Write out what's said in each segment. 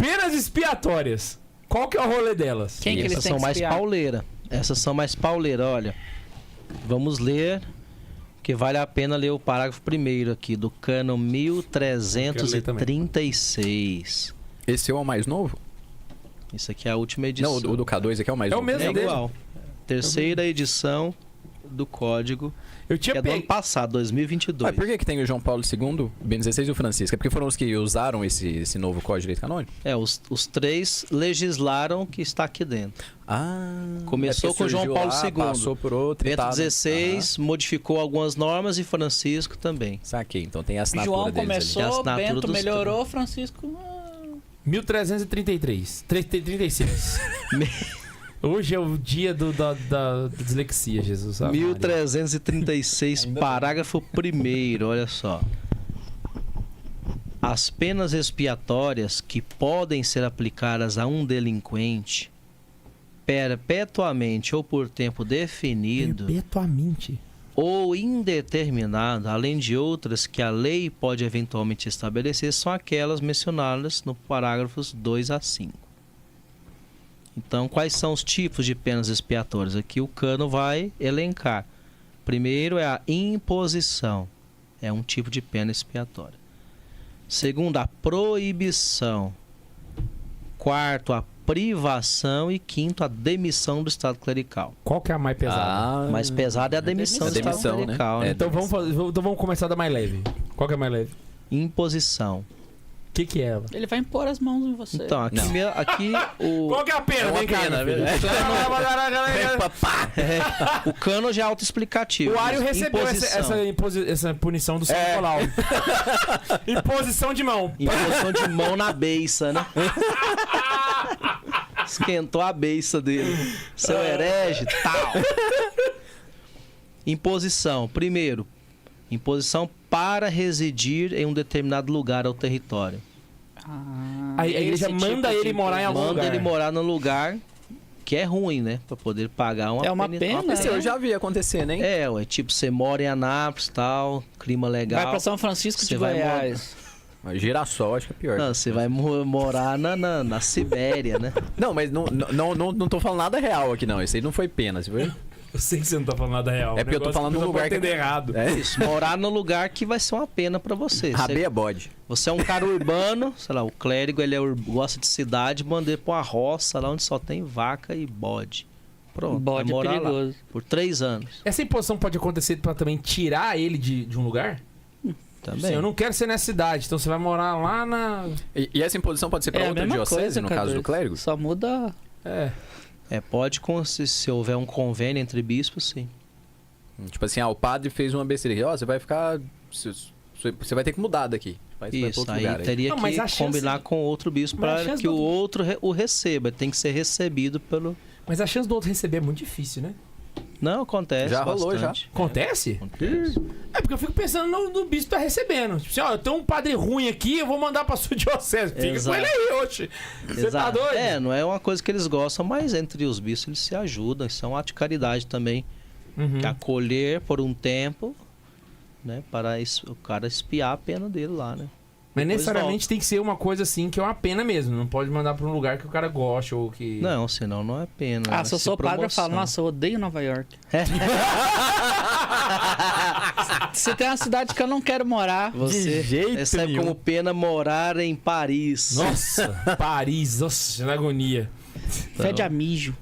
penas expiatórias. Qual que é o rolê delas? Quem que eles Essas têm são que mais espiar? pauleira. Essas são mais pauleira, olha. Vamos ler, que vale a pena ler o parágrafo primeiro aqui, do cano 1336. Esse é o mais novo? Isso aqui é a última edição. Não, o do K2 aqui é o mais É o novo. mesmo É dele. igual. Terceira edição do código, Eu que tinha é do ano pego. passado, 2022. Mas por que tem o João Paulo II, Bento XVI e o Francisco? É porque foram os que usaram esse novo Código de Direito Canônico? É, os três legislaram o que está aqui dentro. Ah, Começou com João Paulo II. Passou por outro e Bento tá, XVI modificou algumas normas e Francisco também. Saquei, então tem a assinatura João deles começou, ali. A assinatura Bento dos melhorou, Francisco... 1333. 36. Hoje é o dia da dislexia, Jesus. Ave Maria. 1336, parágrafo 1º, olha só. As penas expiatórias que podem ser aplicadas a um delinquente perpetuamente ou por tempo definido Perpetuamente. ou indeterminado, além de outras que a lei pode eventualmente estabelecer, são aquelas mencionadas no parágrafos 2 a 5. Então, quais são os tipos de penas expiatórias? Aqui o cano vai elencar. Primeiro é a imposição. É um tipo de pena expiatória. Segundo, a proibição. Quarto, a privação. E quinto, a demissão do estado clerical. Qual que é a mais pesada? A mais pesada é a demissão do demissão, estado né? clerical. É, Né? Então vamos começar da mais leve. Qual que é a mais leve? Imposição. O que é ela? Ele vai impor as mãos em você. Então, aqui, aqui o... Qual que é a pena? É uma Vem cá, pena, meu filho. O cano já é autoexplicativo. O Ario recebeu Imposição. essa punição do São Nicolau. Imposição de mão. Imposição de mão na beiça, né? Esquentou a beiça dele. Seu herege, tal. Imposição. Primeiro, imposição para residir em um determinado lugar ou território. A igreja esse manda tipo ele de morar em algum Manda lugar. ele morar num lugar que é ruim, né? Pra poder pagar uma É uma pena, Esse eu já vi acontecer, né? É, ué, tipo, você mora em Anápolis, tal, clima legal. Vai pra São Francisco Você de vai Goiás. Mas Girassol, acho que é pior. Não, você vai morar na Sibéria, né? Não, mas não tô falando nada real aqui, não. Isso aí não foi pena. Isso foi... Eu sei que você não tá falando nada real. É porque eu tô falando num lugar que... entender errado. É Isso, morar no lugar que vai ser uma pena pra você. Rabê é bode. Você é um cara urbano, sei lá, o clérigo, ele gosta de cidade, manda ele pra uma roça lá onde só tem vaca e bode. Pronto, Bode vai é morar lá perigoso. por 3 anos Essa imposição pode acontecer pra também tirar ele de um lugar? também. Sim, eu não quero ser nessa cidade, então você vai morar lá na... E essa imposição pode ser pra É a outra mesma diocese, coisa, no cara. caso do clérigo? Só muda... É. Pode, se houver um convênio entre bispos, sim. Tipo assim, o padre fez uma besteira. Ó, você vai ficar... Você vai ter que mudar daqui. Vai pra Isso, outro aí lugar, teria Não, mas a que chance- combinar com outro bispo Mas a para chance que do- o outro o receba. Tem que ser recebido pelo... Mas a chance do outro receber é muito difícil, né? Não, acontece Já rolou, bastante. Acontece? Acontece. É porque eu fico pensando no bispo tá recebendo. Tipo assim, ó, eu tenho um padre ruim aqui, eu vou mandar pra sua diocese. Fica Exato. com ele aí, oxe. Você tá Exato. doido? Não é uma coisa que eles gostam, mas entre os bispos eles se ajudam. Isso é um ato de caridade também. Uhum. Que acolher por um tempo, né? Para o cara espiar a pena dele lá, né? Mas Depois necessariamente tem que ser uma coisa assim que é uma pena mesmo. Não pode mandar pra um lugar que o cara goste ou que... Não, senão não é pena. Ah, vai se eu ser sou padre, eu falo, promoção. nossa, eu odeio Nova York. Se tem uma cidade que eu não quero morar... Você De jeito recebe nenhum. como pena morar em Paris. Nossa, Paris, nossa, na agonia. Fede a mijo.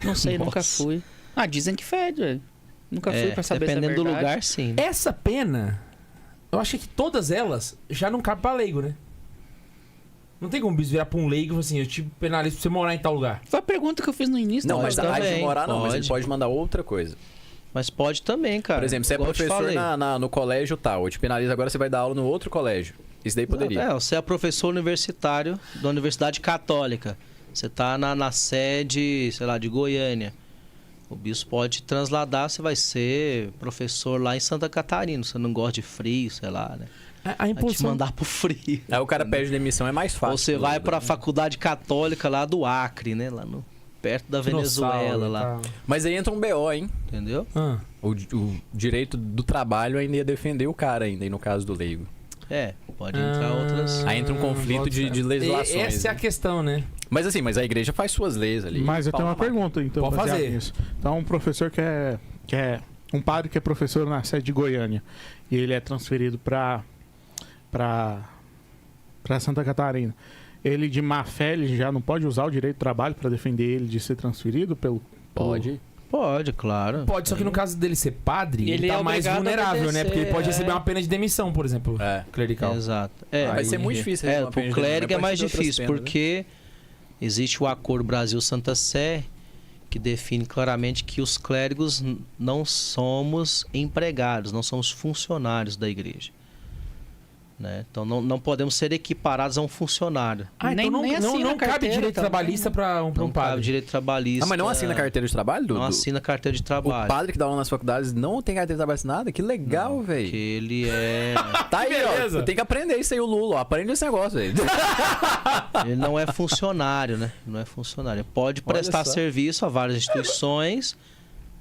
Não sei, nunca Nossa. fui. Ah, dizem que fede, velho. Nunca fui pra saber se é dependendo do verdade. lugar, sim. Essa pena, eu acho que todas elas já não cabem pra leigo, né? Não tem como o bispo virar pra um leigo e falar assim, eu te penalizo pra você morar em tal lugar. Foi a pergunta que eu fiz no início. Não, da mas live. a de também, morar não, mas ele pode. pode mandar outra coisa. Mas pode também, cara. Por exemplo, você é Igual eu te professor falei. no colégio tal, eu te penalizo agora, você vai dar aula no outro colégio. Isso daí poderia. Você é professor universitário da Universidade Católica. Você tá na sede, sei lá, de Goiânia. O bispo pode te transladar, você vai ser professor lá em Santa Catarina. Você não gosta de frio, sei lá, né? A Vai te imposição... mandar pro frio. Aí o cara pede demissão, é mais fácil. Ou você vai pra faculdade católica lá do Acre, né? Lá perto da Venezuela, Dinossauro, lá. tá. Mas aí entra um BO, hein? Entendeu? Ah. O direito do trabalho ainda ia defender o cara ainda, e no caso do leigo. Pode entrar outras... Aí entra um conflito de legislações. Essa é a né? questão, né? Mas assim, mas a igreja faz suas leis ali. Mas eu tenho uma pergunta, então, Pode baseado fazer. nisso. Então, um professor que é um padre que é professor na sede de Goiânia e ele é transferido para Santa Catarina. Ele, de má fé, ele já não pode usar o direito do trabalho para defender ele de ser transferido pelo... Pode. Pode, claro. Pode, só que no caso dele ser padre, ele Ele tá é mais obrigado a vulnerável, né? Porque ele pode obedecer, receber uma pena de demissão, por exemplo, clerical. Exato. Vai ser muito difícil. Pro clérigo é mais difícil, né? porque existe o Acordo Brasil-Santa Sé, que define claramente que os clérigos não somos empregados, não somos funcionários da igreja. Né? Então não podemos ser equiparados a um funcionário. Nem não assina cabe carteira direito também, trabalhista para um Não cabe padre. direito trabalhista. Ah, mas não assina carteira de trabalho, Dudu? Não assina carteira de O trabalho. padre que dá aula nas faculdades não tem carteira de trabalho assinada? Que legal, Porque velho. ele é... Tá aí, beleza. ó. Tem que aprender isso aí, o Lula. Ó. Aprende esse negócio aí. Ele não é funcionário, né? Não é funcionário. Pode prestar só. serviço a várias instituições,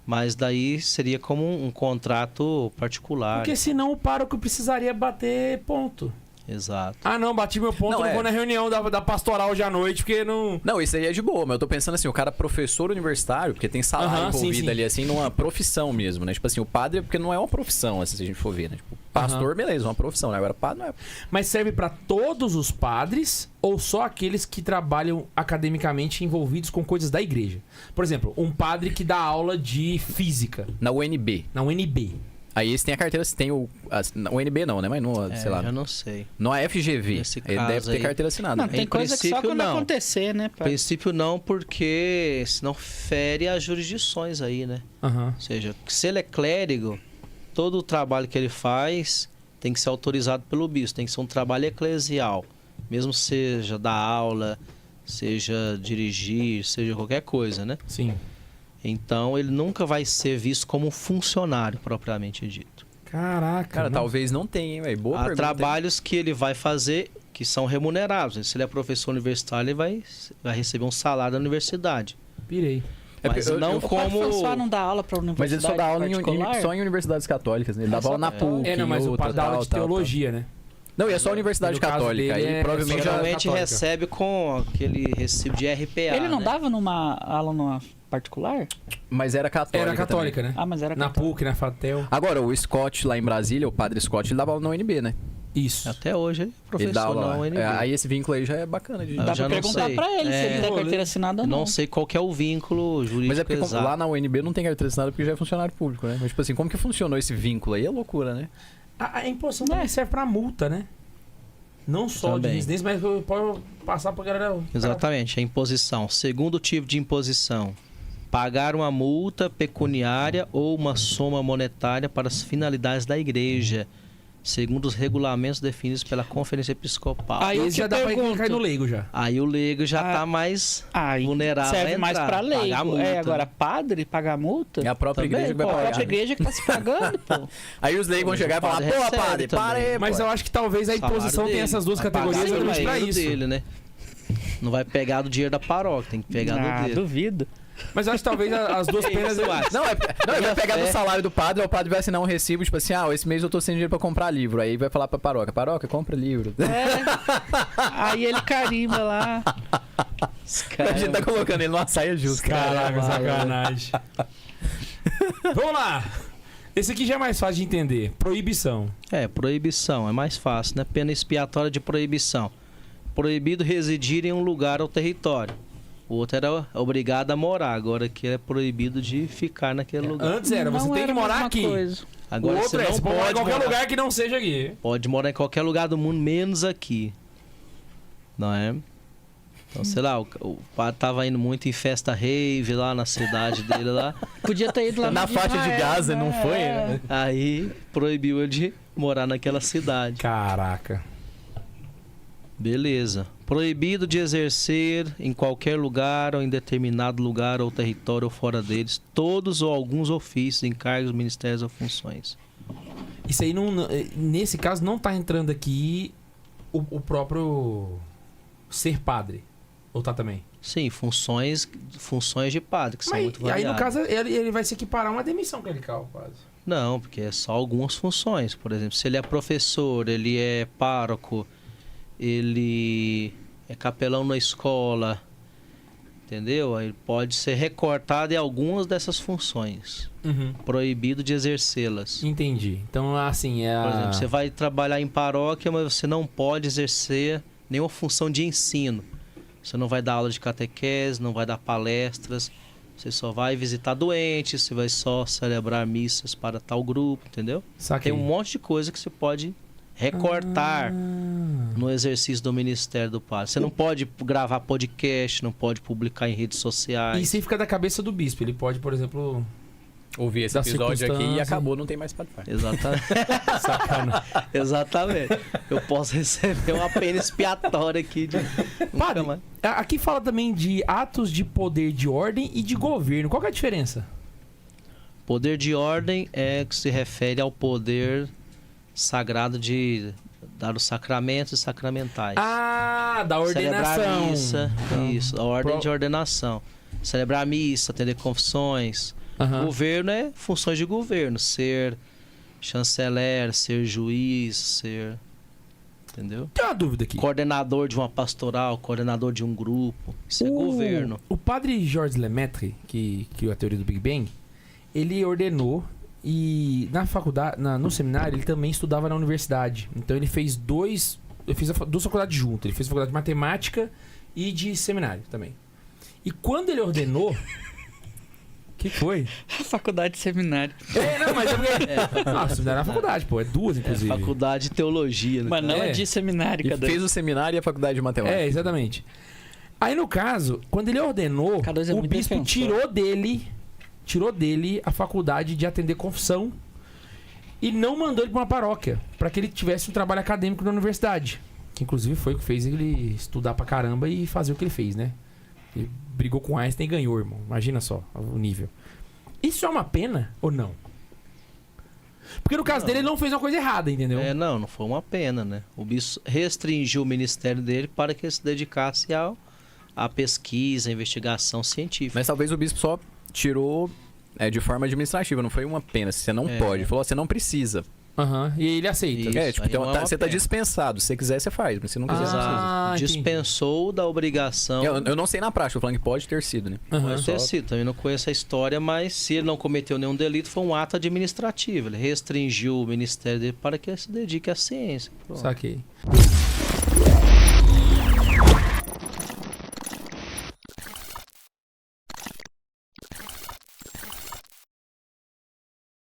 mas daí seria como um contrato particular. Porque senão o pároco precisaria bater ponto. Exato. Ah, não, bati meu ponto, não vou na reunião da pastoral hoje à noite, porque não... Não, isso aí é de boa, mas eu tô pensando assim, o cara professor universitário, porque tem salário envolvido ali, assim, numa profissão mesmo, né? Tipo assim, o padre, porque não é uma profissão, assim, se a gente for ver, né? Tipo, pastor, beleza, uma profissão, né? Agora, padre não é. Mas serve pra todos os padres ou só aqueles que trabalham academicamente envolvidos com coisas da igreja? Por exemplo, um padre que dá aula de física Na UNB. na UNB. Aí esse tem a carteira, tem o... Na UNB não, né? Mas no, sei lá. Já não sei. No FGV. Nesse Ele caso deve ter aí. carteira assinada. Não, né? tem Em coisa que só princípio, quando não. acontecer, né, Em pai? princípio não, porque senão fere as jurisdições aí, né? Aham. Ou seja, se ele é clérigo, todo o trabalho que ele faz tem que ser autorizado pelo bispo, tem que ser um trabalho eclesial. Mesmo seja dar aula, seja dirigir, seja qualquer coisa, né? Sim. Então ele nunca vai ser visto como um funcionário propriamente dito. Caraca. Cara, não- talvez não tenha, hein, velho? Boa Há pergunta. trabalhos que ele vai fazer que são remunerados. Se ele é professor universitário, ele vai receber um salário da universidade. Pirei. É porque Mas eu- não eu- O como... Padre François não dá aula pra Mas universidade ele só dá aula particular? só em universidades católicas, né? Ele dava aula na PUC, Não, mas o outra, padre dá aula de tal, tal. teologia, né? Não, e é só a universidade No caso católica. dele Aí é provavelmente só já... Geralmente católica. recebe com aquele recibo de RPA. Ele não né? dava numa aula numa particular? Mas era católica. Era católica, também. né? Ah, mas era Na católica. PUC, na Fatel. Agora, o Scott lá em Brasília, o padre Scott, ele dava aula na UNB, né? Isso. Até hoje ele é Ele professor dá aula na lá. UNB. Aí esse vínculo aí já é bacana de... Eu Dá já pra não perguntar sei. pra ele se ele tem carteira assinada ou não. Não sei qual que é o vínculo jurídico Mas é porque exato. lá na UNB não tem carteira assinada porque já é funcionário público, né? Mas tipo assim, como que funcionou esse vínculo aí? É loucura, né? A imposição também serve pra multa, né? Não só de Também. residência, mas pode passar pra galera... Exatamente, a imposição. Segundo tipo de imposição, pagar uma multa pecuniária ou uma soma monetária para as finalidades da igreja, segundo os regulamentos definidos pela Conferência Episcopal. Aí eu Esse te já dá pra pergunto. cair no leigo já. Aí o leigo já Ah, tá mais Aí vulnerável a serve mais entrar, pra lei. pagar a multa. Agora, padre pagar multa? É a própria Também, igreja que vai pô, A pagar. própria igreja que tá se pagando, pô. Aí os leigos vão chegar e falar, padre porra, recebe padre, também. para aí, Mas pô. eu acho que talvez a salário imposição tenha dele. essas duas Vai pagar categorias do exatamente pra dinheiro isso. dele, né? Não vai pegar do dinheiro da paróquia, tem que pegar do dele. Duvido. Mas eu acho que talvez as duas penas... eu acho. Não, ele vai pegar do fé. salário do padre, aí o padre vai assinar um recibo, tipo assim, esse mês eu tô sem dinheiro pra comprar livro. Aí vai falar pra paróquia, compra livro. Aí ele carimba lá. A gente tá colocando ele numa saia justa. Caraca, sacanagem. Vamos lá. Esse aqui já é mais fácil de entender. Proibição. Proibição, é mais fácil, né? Pena expiatória de proibição. Proibido residir em um lugar ou território. O outro era obrigado a morar, agora aqui é proibido de ficar naquele lugar. Antes era, você Não tem era que a morar mesma aqui. coisa. Agora o outro você não você pode morar em qualquer morar. lugar que não seja aqui. Pode morar em qualquer lugar do mundo, menos aqui. Não é? Então, sei lá, o padre tava indo muito em festa rave lá na cidade dele lá. Podia ter ido lá Na no faixa de Israel, Gaza, né? não foi, né? Aí proibiu ele de morar naquela cidade. Caraca. Beleza. Proibido de exercer em qualquer lugar ou em determinado lugar ou território ou fora deles todos ou alguns ofícios, encargos, ministérios ou funções. Isso aí, nesse caso, não tá entrando aqui o próprio ser padre. Ou tá também? Sim, funções de padre, que são muito Mas aí, variadas. no caso, ele vai se equiparar a uma demissão clerical, quase. Não, porque é só algumas funções. Por exemplo, se ele é professor, ele é pároco, ele é capelão na escola, entendeu? Aí ele pode ser recortado em algumas dessas funções. Proibido de exercê-las. Entendi. Então, assim, Por exemplo, você vai trabalhar em paróquia, mas você não pode exercer nenhuma função de ensino. Você não vai dar aula de catequese, não vai dar palestras. Você só vai visitar doentes, você vai só celebrar missas para tal grupo, entendeu? Saquei. Tem um monte de coisa que você pode recortar no exercício do ministério do padre. Você não pode gravar podcast, não pode publicar em redes sociais. E sem ficar da cabeça do bispo. Ele pode, por exemplo... Ouvir esse Da episódio aqui e circunstância. acabou, não tem mais Spotify. Exatamente. Sacana. Exatamente. Eu posso receber uma pena expiatória aqui de... Padre, Nunca mais. aqui fala também de atos de poder de ordem e de governo. Qual que é a diferença? Poder de ordem é que se refere ao poder sagrado de dar os sacramentos e sacramentais. Ah, da Celebrar ordenação. missa, isso, a ordem Pro- de ordenação. Celebrar a missa, atender confissões. Aham. Governo é funções de governo, ser chanceler, ser juiz, ser... Entendeu? Tem uma dúvida aqui. Coordenador de uma pastoral, coordenador de um grupo. Isso é governo. O padre Georges Lemaitre, que criou a teoria do Big Bang, ele ordenou e na faculdade, no seminário, ele também estudava na universidade. Então ele fez duas faculdades juntas. Ele fez a faculdade de matemática e de seminário também. E quando ele ordenou... que foi? Faculdade de seminário. Não, mas é porque... Ah, seminário é na faculdade, pô. É duas, inclusive. Faculdade de teologia, né? Mas não É. é de seminário, E cada fez o seminário e a faculdade de matemática. É, exatamente. Aí, no caso, quando ele ordenou, Cada vez é o muito bispo defensor. tirou dele a faculdade de atender confissão e não mandou ele para uma paróquia, para que ele tivesse um trabalho acadêmico na universidade. Que, inclusive, foi o que fez ele estudar pra caramba e fazer o que ele fez, né? Ele brigou com Einstein e ganhou, irmão. Imagina só o nível. Isso é uma pena ou não? Porque no caso dele, ele não fez uma coisa errada, entendeu? Não foi uma pena, né? O bispo restringiu o ministério dele para que ele se dedicasse à pesquisa, à investigação científica. Mas talvez o bispo só tirou de forma administrativa, não foi uma pena. Você não pode. Ele falou, você não precisa. Aham. E ele aceita. Isso. Tipo, aí então, não é uma você tá pena. dispensado. Se você quiser, você faz. Mas se não quiser, não precisa. entendi. Dispensou da obrigação. Eu não sei na prática, tô falando que pode ter sido, né? Aham. Pode ter sido, também não conheço a história, mas se ele não cometeu nenhum delito, foi um ato administrativo. Ele restringiu o ministério dele para que ele se dedique à ciência. Pronto. Saquei.